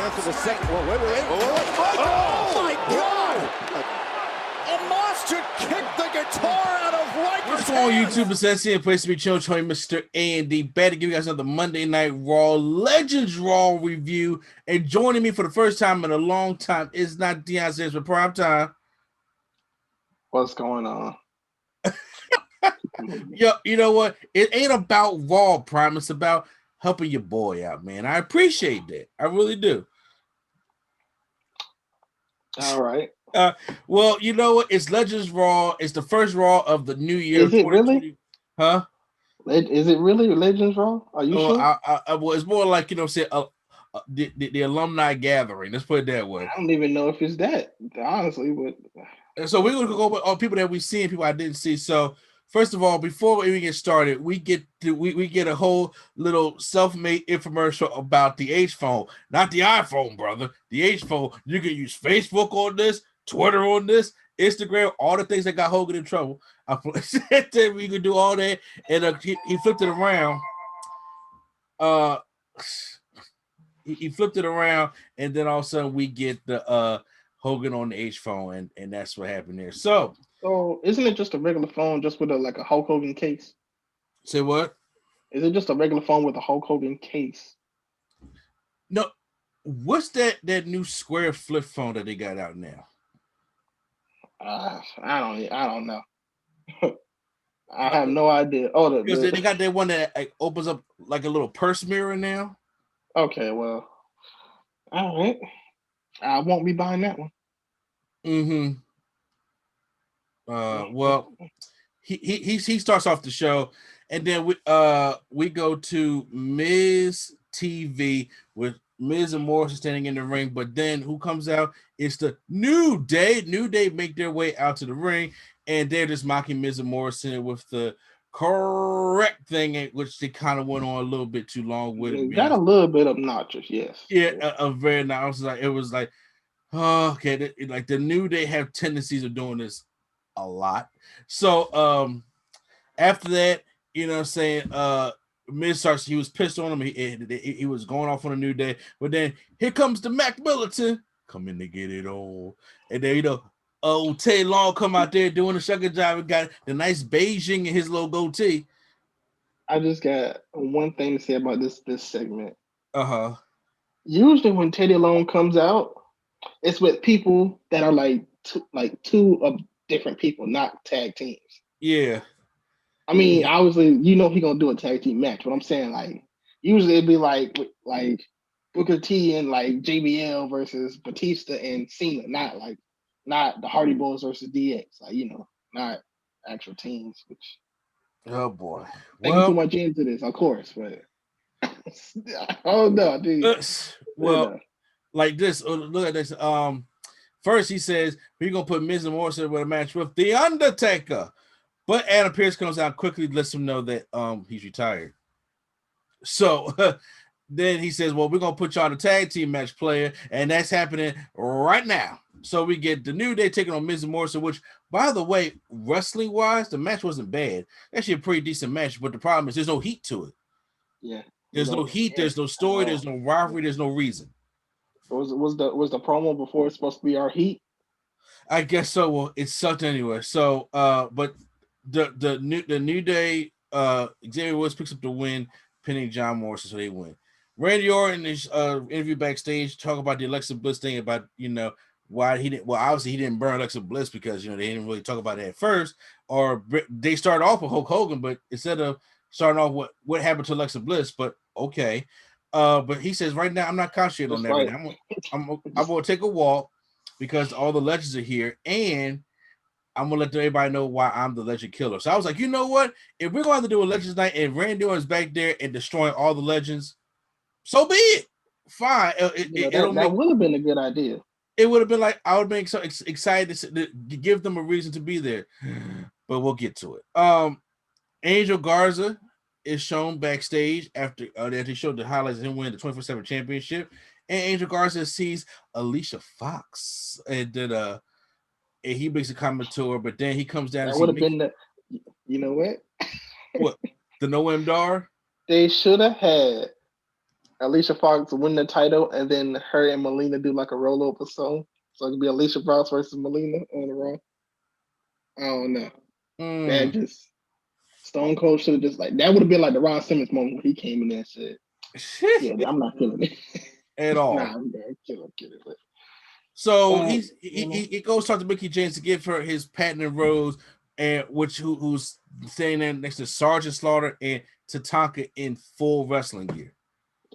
After the second, wait. Oh my God! A monster kicked the guitar out of Riker's What's going on, YouTube? It's SC, a place to be chill, showing Mr. A&D. Bad to give you guys another Monday Night Raw Legends Raw review. And joining me for the first time in a long time is not Deion Sanders for prime time. What's going on? Yo, you know what? It ain't about Raw Prime. It's about helping your boy out, man. I appreciate that. I really do. All right. Well, you know what? It's Legends Raw. It's the first Raw of the new year. Is it really? Huh? Is it really Legends Raw? Are you sure? Well, it's more like, you know, say the alumni gathering. Let's put it that way. I don't even know if it's that, honestly. But so we're gonna go with all people that we see and people I didn't see. So first of all, before we even get started, we get a whole little self-made infomercial about the H phone, not the iPhone, brother. The H phone. You can use Facebook on this, Twitter on this, Instagram, all the things that got Hogan in trouble. We could do all that, and he flipped it around. He flipped it around, and then all of a sudden we get the Hogan on the H phone, and that's what happened there. So isn't it just a regular phone, just with a Hulk Hogan case? Say what? Is it just a regular phone with a Hulk Hogan case? No. What's that new square flip phone that they got out now? I don't know. I have no idea. Oh, because they got that one that opens up like a little purse mirror now. Okay, well, all right. I won't be buying that one. Mm-hmm. Well, he starts off the show, and then we go to Miz TV with Miz and Morrison standing in the ring, but then who comes out? It's the New Day. New Day make their way out to the ring, and they're just mocking Miz and Morrison with the correct thing, which they kind of went on a little bit too long with. It got a little bit obnoxious, yes. Yeah, a very nice. It was like, oh, okay, like the New Day have tendencies of doing this a lot. So after that, you know what I'm saying, Miz starts, he was pissed on him. He was going off on a New Day, but then here comes the Mac Militant coming to get it on. And then, you know, Tay Long come out there doing a sugar job and got the nice Beijing in his little goatee. I just got one thing to say about this segment. Uh-huh. Usually when Teddy Long comes out, it's with people that are like two of different people, not tag teams. Yeah. I mean, obviously, you know he's gonna do a tag team match, but I'm saying like usually it'd be like Booker T and like JBL versus Batista and Cena, not the Hardy Boys versus DX, like, you know, not actual teams. Which, oh boy, thinking too much into this, of course, but oh no, dude. Like this. Look at this. First he says we're gonna put Miz and Morrison with a match with The Undertaker. But Adam Pearce comes out quickly, lets him know that he's retired. So then he says, well, we're going to put you on a tag team match, player, and that's happening right now. So we get the New Day taking on Miz and Morrison, which, by the way, wrestling-wise, the match wasn't bad. Actually a pretty decent match, but the problem is there's no heat to it. Yeah. There's no heat, there's no story, there's no rivalry, there's no reason. Was the promo before it's supposed to be our heat? I guess so. Well, it sucked anyway. So, but the New Day, Xavier Woods picks up the win, pinning John Morrison, so they win. Randy Orton is interview backstage, talk about the Alexa Bliss thing, about, you know, why he didn't. Well, obviously he didn't burn Alexa Bliss because, you know, they didn't really talk about it at first, or they started off with Hulk Hogan, but instead of starting off with what happened to Alexa Bliss, but okay. But he says right now I'm not concentrating on that. Right. I'm gonna take a walk because all the legends are here, and I'm gonna let everybody know why I'm the legend killer. So I was like, you know what? If we're going to do a Legends night and Randy Orton's back there and destroying all the legends, so be it. Fine. That would have been a good idea. It would have been like, I would have been so excited to give them a reason to be there. But we'll get to it. Angel Garza is shown backstage after they showed the highlights of him winning the 24/7 championship, and Angel Garza sees Alicia Fox, and then and he makes a comment to her, but then he comes down. That would have been the, you know what? What, the Noam Dar? They should have had Alicia Fox win the title, and then her and Melina do like a roll up or so. So it could be Alicia Fox versus Melina on the Raw. I don't know. That just Stone Cold should have just like that would have been like the Ron Simmons moment when he came in there and said, "Yeah, I'm not feeling it at all." Nah, I'm kidding. So he goes talk to Mickey James to give her his patent and rose, and who's standing there next to Sergeant Slaughter and Tatanka in full wrestling gear.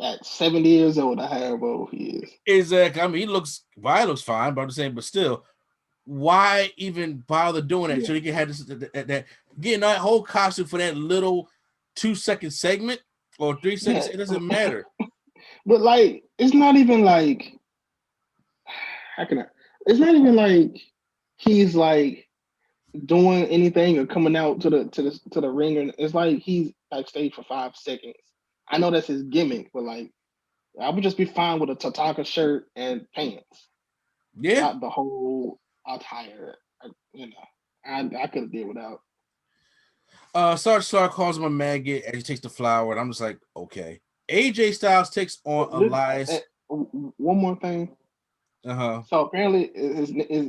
At 70 years old, how old he is. Exactly. I mean, he looks fine, but I'm just saying, but still, why even bother doing that? So he can have this that getting that whole costume for that little 2-second segment or 3 seconds. It doesn't matter. But like, it's not even like it's not even like he's like doing anything or coming out to the ring, and it's like he's backstage for 5 seconds. I know that's his gimmick, but like I would just be fine with a Tatanka shirt and pants. Yeah, not the whole attire. I could have did without. Sergeant Slaughter calls him a maggot as he takes the flower, and I'm just like, okay. AJ Styles takes on Elias. One more thing. So apparently,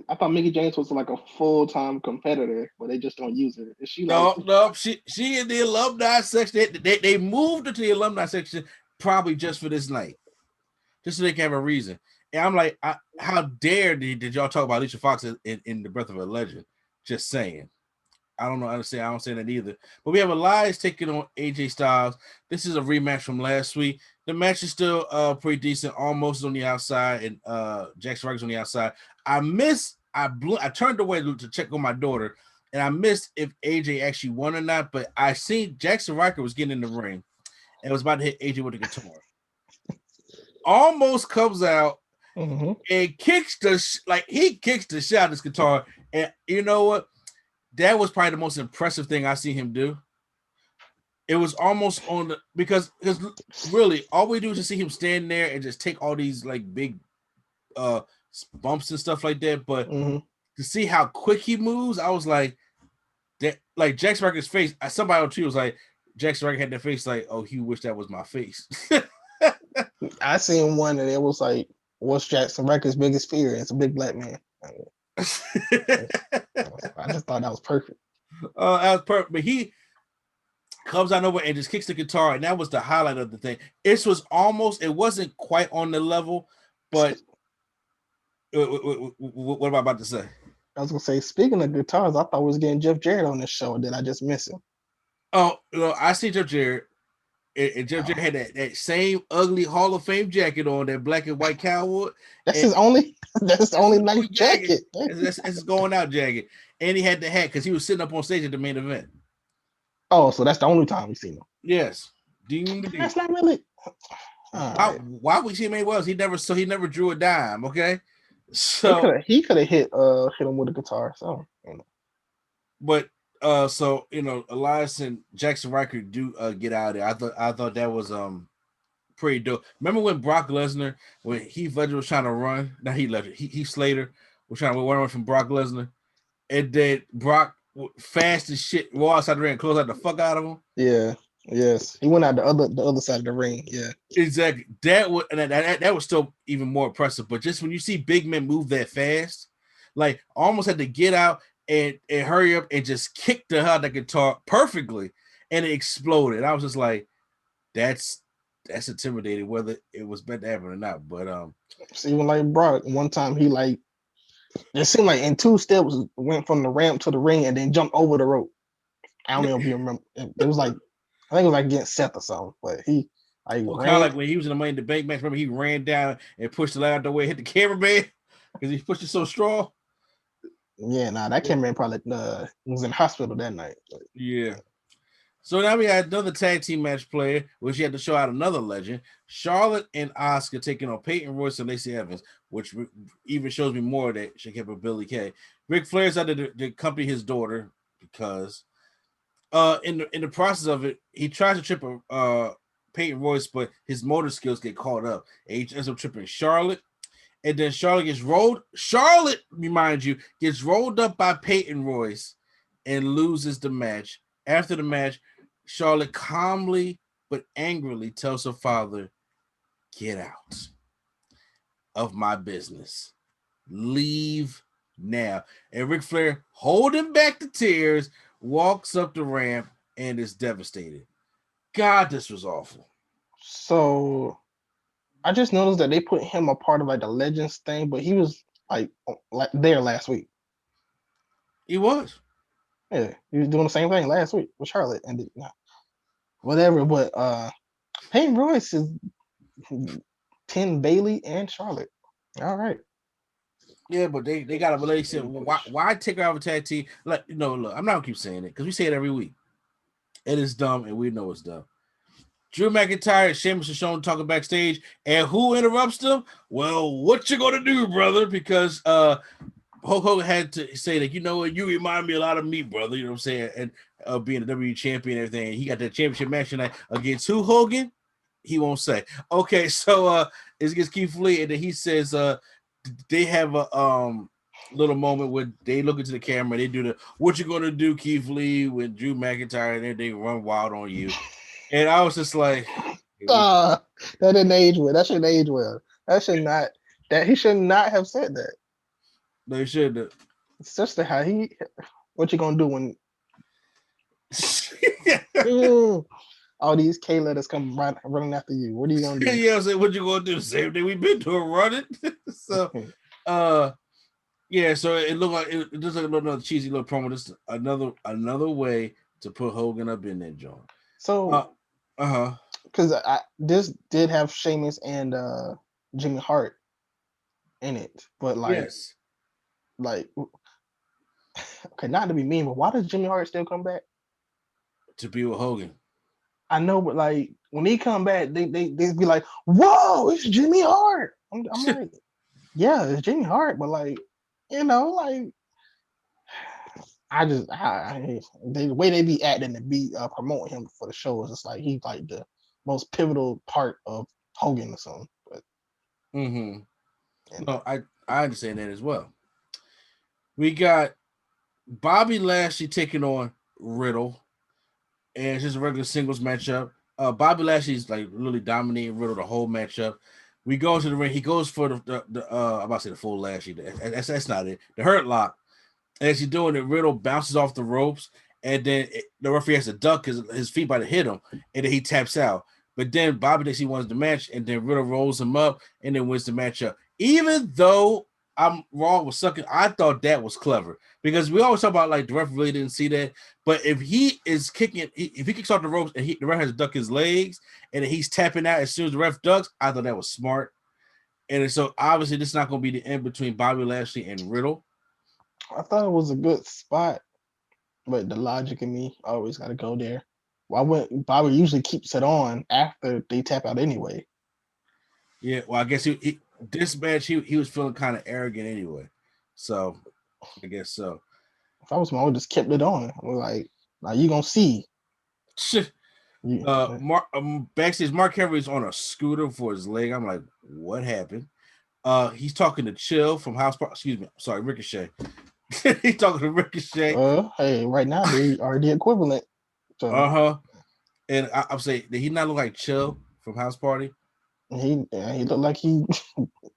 I thought Mickey James was like a full-time competitor, but they just don't use her. Is she like? No. She in the alumni section. They moved her to the alumni section probably just for this night, just so they can have a reason. And I'm like, how dare did y'all talk about Alicia Fox in the Breath of a Legend? Just saying. I don't know. I don't say that either. But we have Elias taking on AJ Styles. This is a rematch from last week. The match is still pretty decent. Almost on the outside, and Jackson Ryker's on the outside. I turned away to check on my daughter, and I missed if AJ actually won or not. But I seen Jackson Ryker was getting in the ring and was about to hit AJ with the guitar. Almost comes out and kicks the shit out of this guitar. And you know what? That was probably the most impressive thing I see him do. It was almost on the because really all we do is just see him stand there and just take all these like big bumps and stuff like that. But to see how quick he moves, I was like that. Like Jackson Ryker's face. Somebody on Twitter was like Jackson Ryker had that face like, oh, he wished that was my face. I seen one and it was like, what's Jackson Ryker's biggest fear? It's a big black man. I just thought that was perfect. That was perfect. But he comes out over and just kicks the guitar, and that was the highlight of the thing. It wasn't quite on the level, but what am I about to say? I was gonna say, speaking of guitars, I thought we was getting Jeff Jarrett on this show. Did I just miss him? Oh, I see Jeff Jarrett. And Jeff Jarrett had that same ugly Hall of Fame jacket on, that black and white cowboy. That's his only nice jacket. That's his going out jacket. And he had the hat because he was sitting up on stage at the main event. Oh, so that's the only time we've seen him. Yes. That's not really. Why we see him anywhere else? He never drew a dime. Okay, so he could have hit him with a guitar. So, but so Elias and Jackson Ryker do get out of there. I thought that was pretty dope. Remember when Brock Lesnar, when Heath Ledger was trying to run? Not Heath Ledger, Heath Slater was trying to run from Brock Lesnar, and then Brock fast as shit roll outside the ring and close out the fuck out of him. Yeah. Yes. He went out the other side of the ring. Yeah. Exactly. That was still even more impressive. But just when you see big men move that fast, like almost had to get out and hurry up and just kick the hell out of the guitar perfectly, and it exploded. I was just like, that's intimidating, whether it was meant to happen or not. But see, even like Brock, one time he like it seemed like in 2 steps went from the ramp to the ring and then jumped over the rope. I don't know if you remember. It was like I think it was like against Seth or something, but he kind of like when he was in the Money in the Bank match. Remember, he ran down and pushed the leg out the way, hit the cameraman because he pushed it so strong. Yeah, that cameraman probably was in hospital that night. But. Yeah. So now we had another tag team match player, which you had to show out another legend, Charlotte and Asuka taking on Peyton, Royce, and Lacey Evans, which even shows me more that she kept with Billy Kay. Ric Flair's out to accompany his daughter because in the process of it, he tries to trip Peyton Royce, but his motor skills get caught up. And he ends up tripping Charlotte. And then Charlotte gets rolled. Charlotte, remind you, gets rolled up by Peyton Royce and loses the match. After the match, Charlotte calmly but angrily tells her father, get out of my business. Leave now. And Ric Flair, holding back the tears, walks up the ramp and is devastated. God, this was awful. So I just noticed that they put him a part of like the Legends thing, but he was like there last week. He was. Yeah, he was doing the same thing last week with Charlotte and whatever. But Peyton Royce is 10 Bailey and Charlotte. All right. Yeah, but they got a relationship. Why take her out of a tag team? Like, look, I'm not gonna keep saying it because we say it every week. It is dumb, and we know it's dumb. Drew McIntyre and Sheamus are shown talking backstage, and who interrupts them? Well, what you gonna do, brother? Because Hulk Hogan had to say that, you know what, you remind me a lot of me, brother. You know what I'm saying? And being a WWE champion and everything. And he got that championship match tonight against who, Hogan? He won't say. Okay, so it gets Keith Lee, and then he says they have a little moment where they look into the camera, they do the what you gonna do, Keith Lee, with Drew McIntyre, and then they run wild on you. And I was just like, that didn't age well. That shouldn't age well. He should not have said that. They should have. It's just how what you gonna do when all these K letters come running after you? What are you gonna do? Yeah, I said, what you gonna do? Same thing we've been doing, running. So yeah, so it looked like it just like another cheesy little promo. Just another way to put Hogan up in that joint. So because this did have Sheamus and Jimmy Hart in it, but like yes. Like, okay, not to be mean, but why does Jimmy Hart still come back? To be with Hogan. I know, but like when he come back, they be like, "Whoa, it's Jimmy Hart." I'm like, yeah, it's Jimmy Hart, but like, like the way they be acting to be promoting him for the show is just like he's like the most pivotal part of Hogan or something. But no, I understand that as well. We got Bobby Lashley taking on Riddle, and it's just a regular singles matchup. Bobby Lashley's like really dominating Riddle the whole matchup. We go into the ring. He goes for the I'm about to say the full Lashley. That's not it. The hurt lock. As he's doing it, Riddle bounces off the ropes, and then the referee has to duck his feet by to hit him, and then he taps out. But then Bobby thinks he wants the match, and then Riddle rolls him up and then wins the matchup. Even though I'm wrong with sucking, I thought that was clever because we always talk about like the ref really didn't see that. But if he is kicking, if he kicks off the ropes and the ref has to duck his legs and he's tapping out as soon as the ref ducks, I thought that was smart. And so obviously this is not going to be the end between Bobby Lashley and Riddle. I thought it was a good spot, but the logic in me always got to go there. Why wouldn't Bobby usually keeps it on after they tap out anyway? Yeah, well, I guess this match he was feeling kind of arrogant anyway, so I guess so. If I was him, I would just kept it on. I was like, now you gonna see. Backstage, Mark Henry's on a scooter for his leg. I'm like, what happened? He's talking to Chill from House Party. Excuse me, sorry, Ricochet. He's talking to Ricochet. Hey, right now they are the equivalent. So. And I'm saying, did he not look like Chill from House Party? He looked like he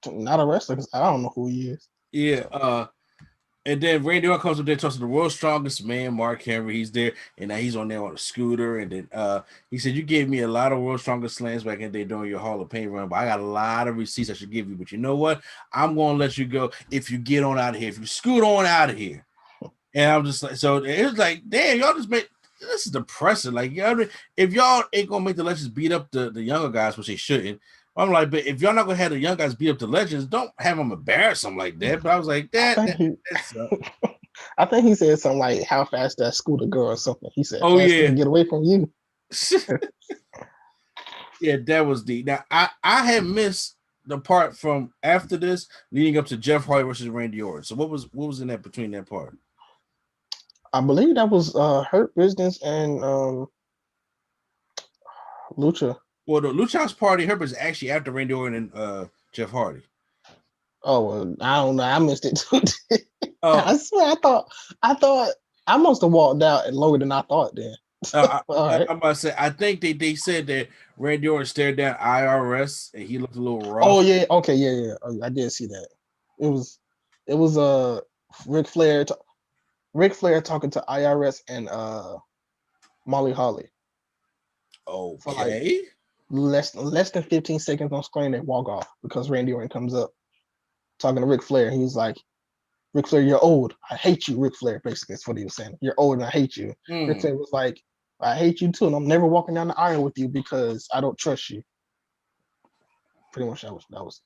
not a wrestler because I don't know who he is. Yeah. And then Randy Orton comes up there, talks to the world's strongest man, Mark Henry. He's there, and now he's on there on a scooter. And then he said, "You gave me a lot of world's strongest slams back in the day during your Hall of Fame run, but I got a lot of receipts I should give you. But you know what? I'm going to let you go if you get on out of here. If you scoot on out of here." And I'm just like, so it was like, damn, y'all just made this is depressing. Like, if y'all ain't gonna make the legends beat up the younger guys, which they shouldn't. I'm like, but if y'all not gonna have the young guys beat up the legends, don't have them embarrass them like that. But I was like, I think he said something like, "How fast that scooter girl?" or something. He said, "Oh yeah, get away from you." Yeah, that was deep. Now I had missed the part from after this leading up to Jeff Hardy versus Randy Orton. So what was in that between that part? I believe that was Hurt Business and Lucha. Well, the Lucha House Party, Hurt was actually after Randy Orton and Jeff Hardy. Oh, well, I don't know. I missed it too. I swear, I thought I must have walked out longer than I thought then. All right. I'm about to say, I think they said that Randy Orton stared down IRS and he looked a little rough. Oh yeah, okay, yeah. Oh, I did see that. It was Ric Flair talking to IRS and Molly Holly for like Okay. less than 15 seconds on screen. They walk off because Randy Orton comes up talking to Ric Flair. He's like, Ric Flair, you're old. I hate you, Ric Flair. Basically, that's what he was saying. You're old and I hate you. Ric Flair was like, I hate you too, and I'm never walking down the aisle with you because I don't trust you. Pretty much that was.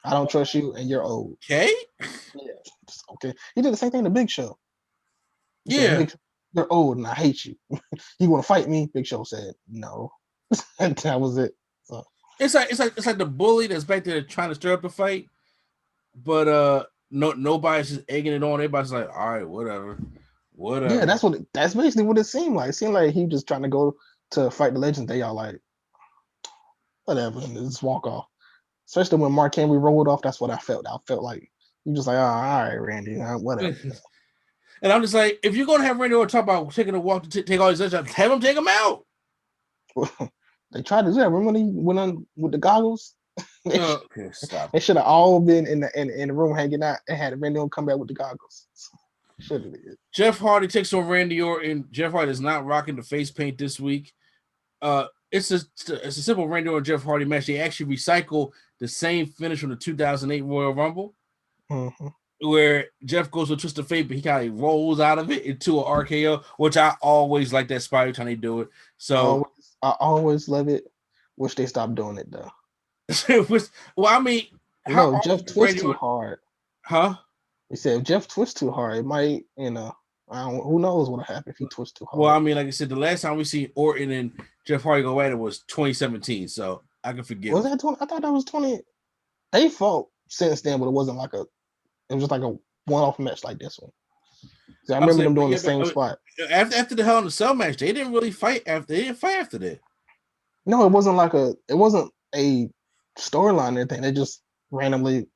I don't trust you, and you're old. Okay. Yeah. Okay. He did the same thing to Big Show. He said, Yeah. you're old and I hate you. You want to fight me? Big Show said no. And that was it. So It's like the bully that's back there trying to stir up the fight, but nobody's just egging it on. Everybody's like, all right, whatever. yeah, that's basically what it seemed like. It seemed like he just trying to go to fight the legends. They all like, whatever, and just walk off. Especially when Mark Henry rolled off, that's what I felt. I felt like he just like, oh, all right, Randy, whatever. And I'm just like, if you're gonna have Randy Orton talk about taking a walk to take all these legends, have him take them out. They tried to do that. Remember when he went on with the goggles? Okay, stop. They should have all been in the room hanging out and had Randy Orton come back with the goggles. Should have did. Jeff Hardy takes on Randy Orton. Jeff Hardy is not rocking the face paint this week. It's a simple Randy Orton Jeff Hardy match. They actually recycle the same finish from the 2008 Royal Rumble, where Jeff goes to twist of fate, but he kind of rolls out of it into an RKO, which I always like that spot every time they do it. So I always love it. Wish they stopped doing it though. Well, I mean, no, Jeff twists too hard. Huh? He said if Jeff twists too hard, it might, who knows what'll happen if he twists too hard. Well, I mean, like I said, the last time we see Orton and Jeff Hardy go at it was 2017, so I can forgive. Was that 20? I thought that was 20. They fought since then, but it wasn't like it was just like a one-off match like this one. So I remember them doing the same spot. After the Hell in a Cell match, they didn't really fight after. They didn't fight after that. No, it wasn't a storyline or anything. They just randomly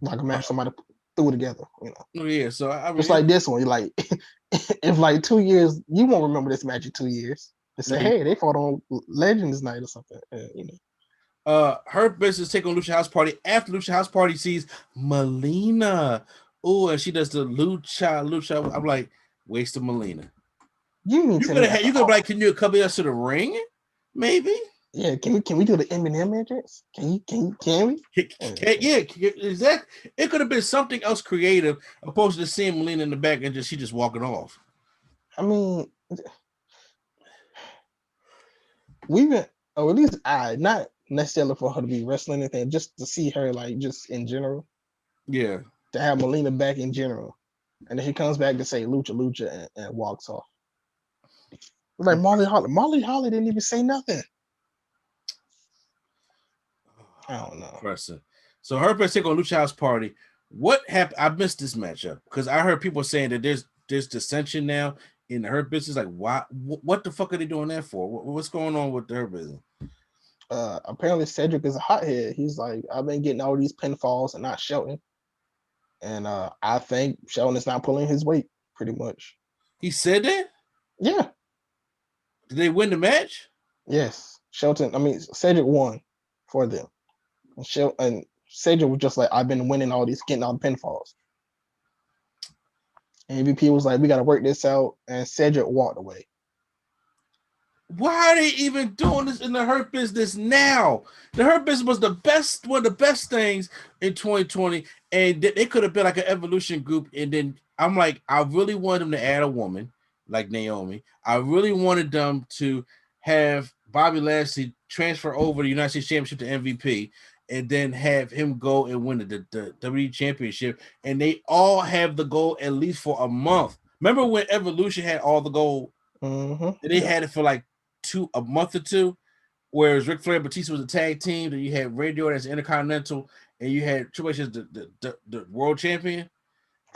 like a match somebody threw together, Oh, yeah, so I mean, just like this one. You're like, if like 2 years, you won't remember this match in 2 years. They say, hey, they fought on Legends Night or something. Hurt Business take on Lucha House Party after Lucha House Party sees Melina. Oh, and she does the Lucha. I'm like, waste of Melina. You could be like, can you accompany us to the ring? Maybe. Yeah, can we do the Eminem entrance? Can we? Yeah, exactly. It could have been something else creative opposed to seeing Melina in the back and she just walking off. I mean, we've been, or at least not necessarily for her to be wrestling anything, just to see her like just in general. Yeah. To have Melina back in general. And then he comes back to say Lucha and walks off. Like Molly Holly didn't even say nothing. I don't know. Person. So Hurt Business take on Lucha House Party. What happened? I missed this matchup because I heard people saying that there's dissension now in the Hurt Business. Like, why? What the fuck are they doing that for? What's going on with the Hurt Business? Apparently Cedric is a hothead. He's like, I've been getting all these pinfalls and not Shelton. And I think Shelton is not pulling his weight, pretty much. He said that? Yeah. Did they win the match? Yes. Cedric won for them. And Cedric was just like, I've been winning getting all the pinfalls. And MVP was like, we got to work this out. And Cedric walked away. Why are they even doing this in the Hurt Business now? The Hurt Business was one of the best things in 2020. And they could have been like an evolution group. And then I'm like, I really wanted them to add a woman like Naomi. I really wanted them to have Bobby Lashley transfer over the United States Championship to MVP and then have him go and win the WWE Championship. And they all have the gold at least for a month. Remember when Evolution had all the gold? Mm-hmm. They had it for like a month or two, whereas Ric Flair and Batista was a tag team. Then you had Randy Orton as Intercontinental, and you had Triple H as the world champion.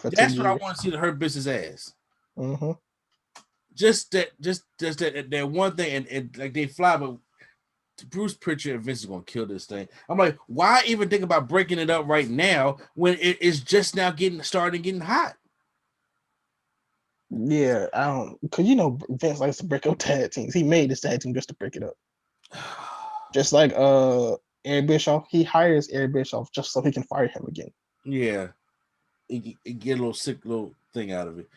That's what I want to see the Hurt Business as. Mm-hmm. Just that one thing, and like they fly, but Bruce Pritchard and Vince is gonna kill this thing. I'm like, why even think about breaking it up right now when it is just now getting hot? Yeah, I don't, because Vince likes to break up tag teams. He made this tag team just to break it up. Just like Eric Bischoff, he hires Eric Bischoff just so he can fire him again. Yeah, it get a little sick little thing out of it.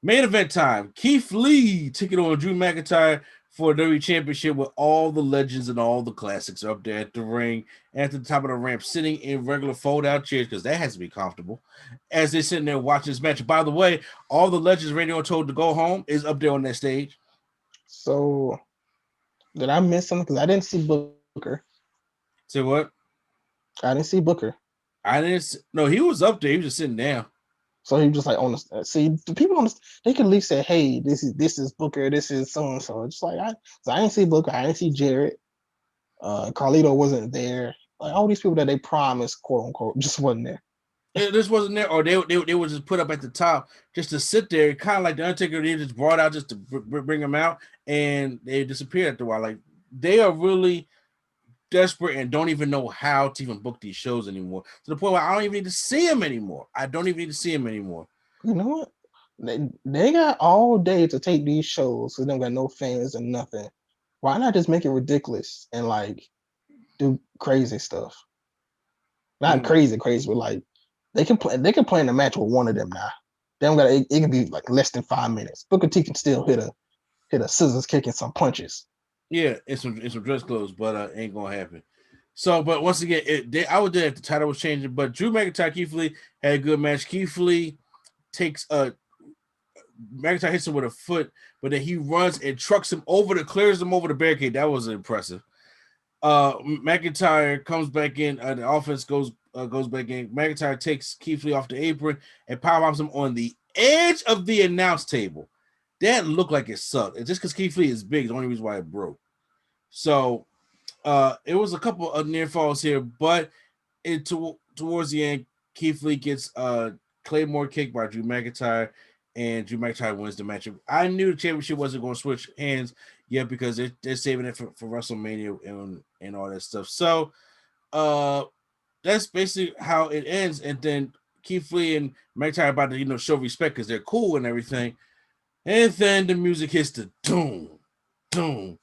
Main event time. Keith Lee taking on Drew McIntyre for the WWE Championship with all the legends and all the classics up there at the ring, at the top of the ramp, sitting in regular fold-out chairs because that has to be comfortable as they're sitting there watching this match. By the way, all the legends Randy Orton told to go home is up there on that stage. So did I miss something? Because I didn't see Booker. Say what? I didn't see Booker. No, he was up there. He was just sitting down. So he was just like on the see the people on the, they could at least say, hey, this is Booker, this is so and so. Just like I didn't see Booker, I didn't see Jarrett. Carlito wasn't there. Like all these people that they promised, quote unquote, just wasn't there. This wasn't there, or they were just put up at the top just to sit there, kind of like the Undertaker. They just brought out just to bring them out, and they disappeared after a while. Like they are really desperate and don't even know how to even book these shows anymore. To the point where I don't even need to see them anymore. You know what? They got all day to take these shows, so they don't got no fans and nothing. Why not just make it ridiculous and like do crazy stuff? Not crazy, but like they can play in a match with one of them now. They don't got it can be like less than 5 minutes. Booker T can still hit a scissors kick and some punches. Yeah, it's some dress clothes, but ain't gonna happen. So, but once again, I would do it if the title was changing. But Drew McIntyre, Keith Lee had a good match. Keith Lee takes McIntyre hits him with a foot, but then he runs and trucks him clears him over the barricade. That was impressive. McIntyre comes back in. The offense goes back in. McIntyre takes Keith Lee off the apron and powerbombs him on the edge of the announce table. That looked like it sucked. And just because Keith Lee is big is the only reason why it broke. So it was a couple of near falls here, but towards the end, Keith Lee gets Claymore kick by Drew McIntyre, and Drew McIntyre wins the match. I knew the championship wasn't going to switch hands yet because they're saving it for WrestleMania and all that stuff. So that's basically how it ends. And then Keith Lee and McIntyre about to show respect because they're cool and everything. And then the music hits the doom, doom,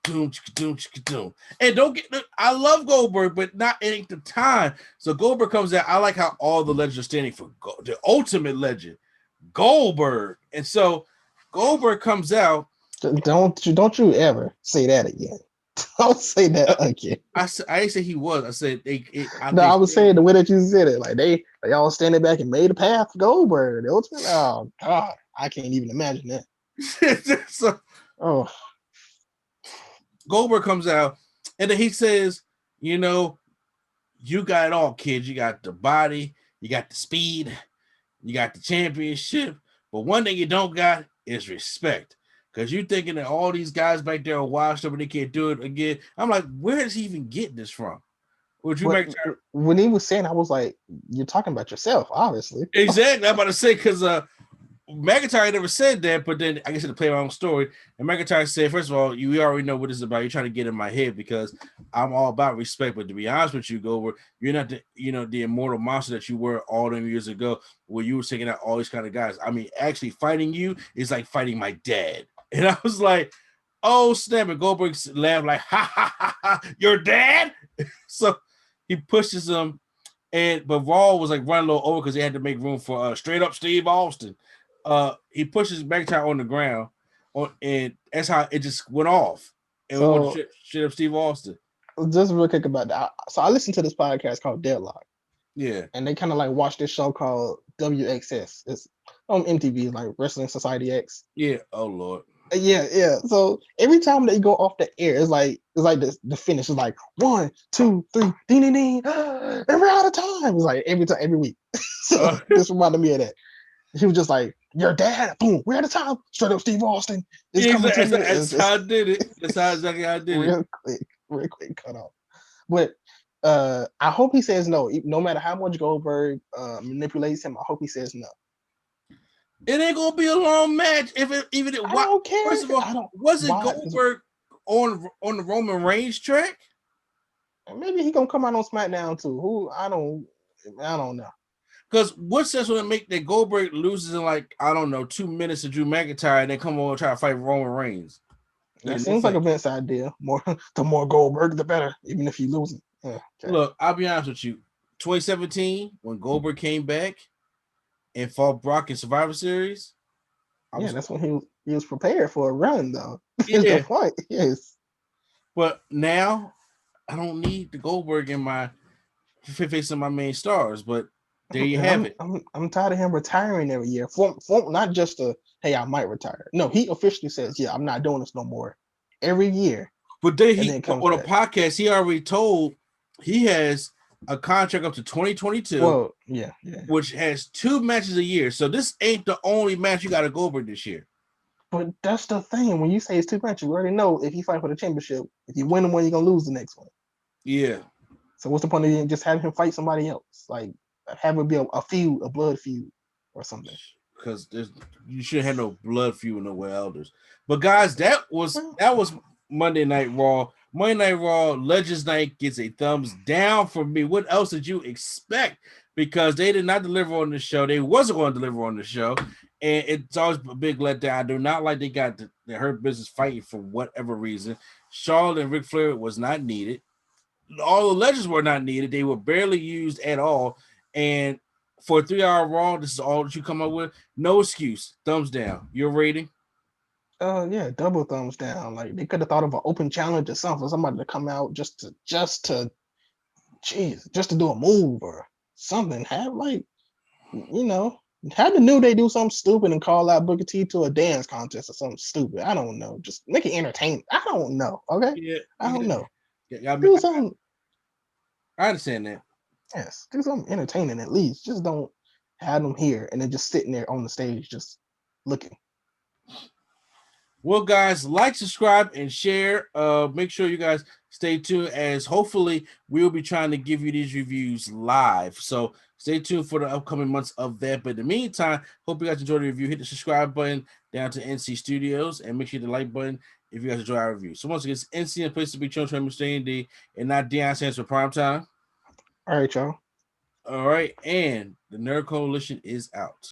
doom, doom, doom. And I love Goldberg, but it ain't the time. So Goldberg comes out. I like how all the legends are standing for the ultimate legend, Goldberg. And so Goldberg comes out. Don't you ever say that again. Don't say that again. I didn't say he was. I said I was saying the way that you said it. Like they all standing back and made a path for Goldberg. The ultimate. Oh God, I can't even imagine that. So, Goldberg comes out and then he says, you got it all, kid. You got the body, you got the speed, you got the championship, but one thing you don't got is respect. Because you're thinking that all these guys back there are washed up and they can't do it again. I'm like, where is he even getting this from? When he was saying, I was like, you're talking about yourself, obviously. Exactly. I'm about to say, because McIntyre never said that, but then I guess to play my own story. And McIntyre said, first of all, you already know what this is about. You're trying to get in my head because I'm all about respect. But to be honest with you, Goldberg, you're not the immortal monster that you were all them years ago where you were taking out all these kind of guys. I mean, actually fighting you is like fighting my dad. And I was like, oh, snap. And Goldberg laughed like, ha, ha, ha, ha, your dad? So he pushes him. But Raw was like running a little over because they had to make room for straight up Steve Austin. He pushes McIntyre on the ground, and that's how it just went off. And went straight up Steve Austin. Just real quick about that. So I listened to this podcast called Deadlock. Yeah. And they kind of like watched this show called WXS. It's on MTV, like Wrestling Society X. Yeah. Oh Lord. Yeah. So every time they go off the air, it's like the finish is like 1, 2, 3, ding ding ding, and we're out of time. It's like every week. So this reminded me of that. He was just like, your dad, boom, we're out of time. Straight up Steve Austin. That's how I did it. That's how exactly I did it. Real quick cut off. But I hope he says no. No matter how much Goldberg manipulates him, I hope he says no. It ain't gonna be a long match. I don't care. First of all, wasn't Goldberg on the Roman Reigns track? Maybe he gonna come out on SmackDown too. I don't know. Because what sense would it make that Goldberg loses in like, I don't know, 2 minutes to Drew McIntyre and then come over and try to fight Roman Reigns? That seems like a Vince idea. The more Goldberg, the better, even if you lose it. Yeah, okay. Look, I'll be honest with you. 2017, when Goldberg came back and fought Brock in Survivor Series. That's when he was prepared for a run, though. Yeah. That's the point. Yes. But now I don't need the Goldberg in my facing my main stars, but there you have it. I'm tired of him retiring every year. For not just hey, I might retire. No, he officially says, yeah, I'm not doing this no more every year. But then on a podcast, he already told he has a contract up to 2022. Well, yeah. Which has 2 matches a year. So this ain't the only match you got to go over this year. But that's the thing. When you say it's 2 matches, you already know if you fight for the championship, if you win the one, you're gonna lose the next one. Yeah. So what's the point of just having him fight somebody else? Like have it be a feud, a blood feud, or something. Because you shouldn't have no blood feud nowhere elders. But guys, that was Monday Night Raw. Monday Night Raw Legends Night gets a thumbs down from me. What else did you expect? Because they did not deliver on the show. They wasn't going to deliver on the show. And it's always a big letdown. I do not like they got the Hurt Business fighting for whatever reason. Charlotte and Ric Flair was not needed. All the legends were not needed. They were barely used at all. And for a 3-hour Raw, this is all that you come up with. No excuse. Thumbs down. Your rating? Yeah, double thumbs down. Like they could have thought of an open challenge or something for somebody to come out just to do a move or something. Have have the New Day do something stupid and call out Booker T to a dance contest or something stupid. I don't know. Just make it entertaining. I don't know. Okay. Yeah. I don't know. Yeah, do something. I understand that. Yes, do something entertaining at least. Just don't have them here and then just sitting there on the stage just looking. Well, guys, like, subscribe, and share. Make sure you guys stay tuned, as hopefully we'll be trying to give you these reviews live. So stay tuned for the upcoming months of that. But in the meantime, hope you guys enjoyed the review. Hit the subscribe button down to NC Studios and make sure you hit the like button if you guys enjoy our review. So once again, it's NC and place to be chosen from Mr. ND and not Deion Sanders for prime time. All right, y'all. All right, and the Nerd Coalition is out.